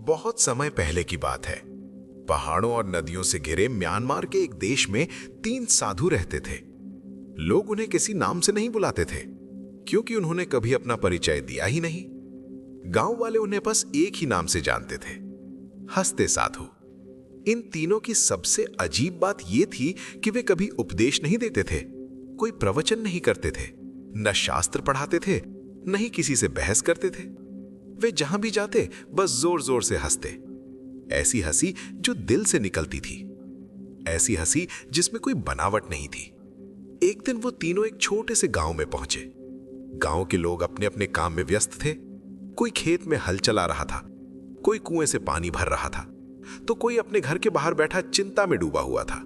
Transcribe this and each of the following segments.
बहुत समय पहले की बात है। पहाड़ों और नदियों से घिरे म्यांमार के एक देश में 3 साधु रहते थे। लोग उन्हें किसी नाम से नहीं बुलाते थे, क्योंकि उन्होंने कभी अपना परिचय दिया ही नहीं। गांव वाले उन्हें बस एक ही नाम से जानते थे, हंसते साधु। इन तीनों की सबसे अजीब बात यह थी कि वे कभी उपदेश नहीं देते थे, कोई प्रवचन नहीं करते थे, न शास्त्र पढ़ाते थे, न ही किसी से बहस करते थे। वे जहां भी जाते बस जोर जोर से हंसते, ऐसी हंसी जो दिल से निकलती थी, ऐसी हंसी जिसमें कोई बनावट नहीं थी। एक दिन वो तीनों एक छोटे से गांव में पहुंचे। गांव के लोग अपने अपने काम में व्यस्त थे। कोई खेत में हल चला रहा था, कोई कुएं से पानी भर रहा था, तो कोई अपने घर के बाहर बैठा चिंता में डूबा हुआ था।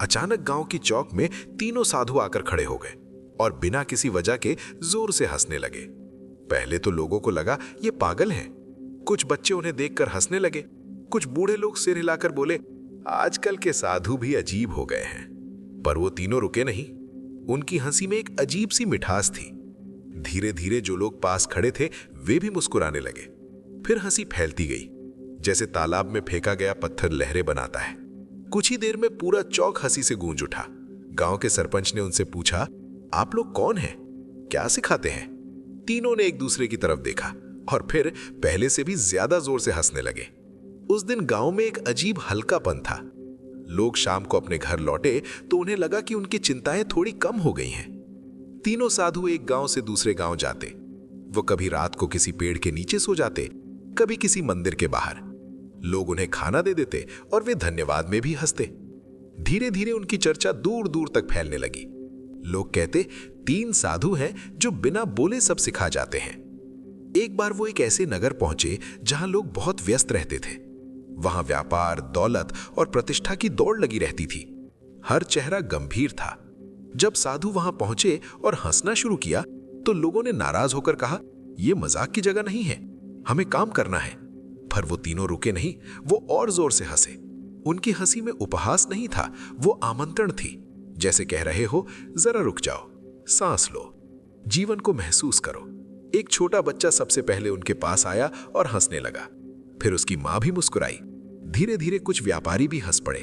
अचानक गांव की चौक में तीनों साधु आकर खड़े हो गए और बिना किसी वजह के जोर से हंसने लगे। पहले तो लोगों को लगा ये पागल हैं। कुछ बच्चे उन्हें देखकर हंसने लगे, कुछ बूढ़े लोग सिर हिलाकर बोले, आजकल के साधु भी अजीब हो गए हैं। पर वो तीनों रुके नहीं। उनकी हंसी में एक अजीब सी मिठास थी। धीरे धीरे जो लोग पास खड़े थे वे भी मुस्कुराने लगे। फिर हंसी फैलती गई, जैसे तालाब में फेंका गया पत्थर लहरें बनाता है। कुछ ही देर में पूरा चौक हंसी से गूंज उठा। गांव के सरपंच ने उनसे पूछा, आप लोग कौन हैं, क्या सिखाते हैं? तीनों ने एक दूसरे की तरफ देखा और फिर पहले से भी ज्यादा जोर से हंसने लगे। उस दिन गांव में एक अजीब हल्कापन था। लोग शाम को अपने घर लौटे तो उन्हें लगा कि उनकी चिंताएं थोड़ी कम हो गई हैं। तीनों साधु एक गांव से दूसरे गांव जाते। वो कभी रात को किसी पेड़ के नीचे सो जाते, कभी किसी मंदिर के बाहर। लोग उन्हें खाना दे देते और वे धन्यवाद में भी हंसते। धीरे धीरे उनकी चर्चा दूर दूर तक फैलने लगी। लोग कहते, 3 साधु हैं जो बिना बोले सब सिखा जाते हैं। एक बार वो एक ऐसे नगर पहुंचे जहां लोग बहुत व्यस्त रहते थे। वहां व्यापार, दौलत और प्रतिष्ठा की दौड़ लगी रहती थी। हर चेहरा गंभीर था। जब साधु वहां पहुंचे और हंसना शुरू किया तो लोगों ने नाराज होकर कहा, यह मजाक की जगह नहीं है, हमें काम करना है। पर वो तीनों रुके नहीं, वो और जोर से हंसे। उनकी हंसी में उपहास नहीं था, वो आमंत्रण थी, जैसे कह रहे हो, जरा रुक जाओ, सांस लो, जीवन को महसूस करो। एक छोटा बच्चा सबसे पहले उनके पास आया और हंसने लगा। फिर उसकी मां भी मुस्कुराई। धीरे धीरे कुछ व्यापारी भी हंस पड़े।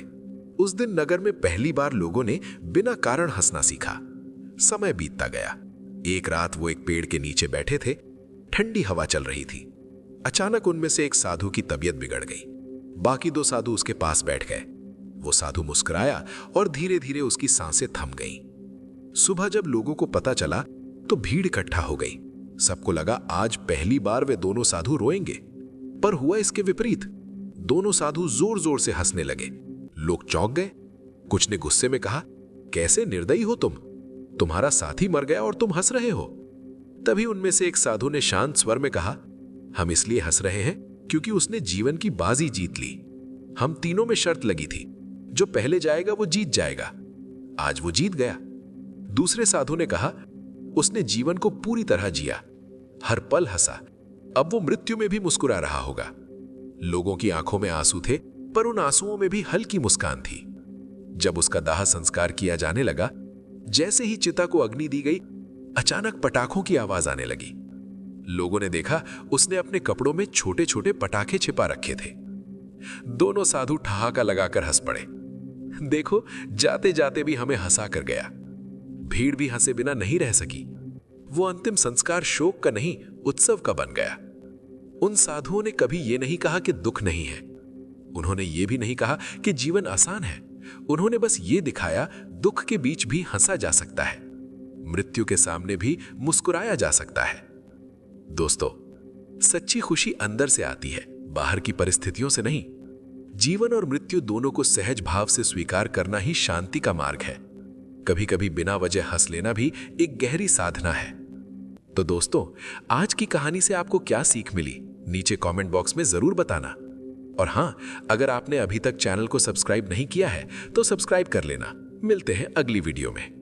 उस दिन नगर में पहली बार लोगों ने बिना कारण हंसना सीखा। समय बीतता गया। एक रात वो एक पेड़ के नीचे बैठे थे। ठंडी हवा चल रही थी। अचानक उनमें से एक साधु की तबीयत बिगड़ गई। बाकी 2 साधु उसके पास बैठ गए। वो साधु मुस्कुराया और धीरे धीरे उसकी सांसें थम गईं। सुबह जब लोगों को पता चला तो भीड़ इकट्ठा हो गई। सबको लगा आज पहली बार वे दोनों साधु रोएंगे, पर हुआ इसके विपरीत। दोनों साधु जोर जोर से हंसने लगे। लोग चौंक गए। कुछ ने गुस्से में कहा, कैसे निर्दयी हो तुम, तुम्हारा साथी मर गया और तुम हंस रहे हो। तभी उनमें से एक साधु ने शांत स्वर में कहा, हम इसलिए हंस रहे हैं क्योंकि उसने जीवन की बाजी जीत ली। हम तीनों में शर्त लगी थी, जो पहले जाएगा वो जीत जाएगा। आज वो जीत गया। दूसरे साधु ने कहा, उसने जीवन को पूरी तरह जिया, हर पल हंसा, अब वो मृत्यु में भी मुस्कुरा रहा होगा। लोगों की आंखों में आंसू थे, पर उन आंसुओं में भी हल्की मुस्कान थी। जब उसका दाह संस्कार किया जाने लगा, जैसे ही चिता को अग्नि दी गई, अचानक पटाखों की आवाज आने लगी। लोगों ने देखा उसने अपने कपड़ों में छोटे छोटे पटाखे छिपा रखे थे। दोनों साधु ठहाका लगाकर हंस पड़े। देखो, जाते जाते भी हमें हंसा कर गया। भीड़ भी हंसे बिना नहीं रह सकी। वो अंतिम संस्कार शोक का नहीं, उत्सव का बन गया। उन साधुओं ने कभी ये नहीं कहा कि दुख नहीं है। उन्होंने ये भी नहीं कहा कि जीवन आसान है। उन्होंने बस ये दिखाया, दुख के बीच भी हंसा जा सकता है, मृत्यु के सामने भी मुस्कुराया जा सकता है। दोस्तों, सच्ची खुशी अंदर से आती है, बाहर की परिस्थितियों से नहीं। जीवन और मृत्यु दोनों को सहज भाव से स्वीकार करना ही शांति का मार्ग है। कभी कभी बिना वजह हंस लेना भी एक गहरी साधना है। तो दोस्तों, आज की कहानी से आपको क्या सीख मिली, नीचे कमेंट बॉक्स में जरूर बताना। और हां, अगर आपने अभी तक चैनल को सब्सक्राइब नहीं किया है तो सब्सक्राइब कर लेना। मिलते हैं अगली वीडियो में।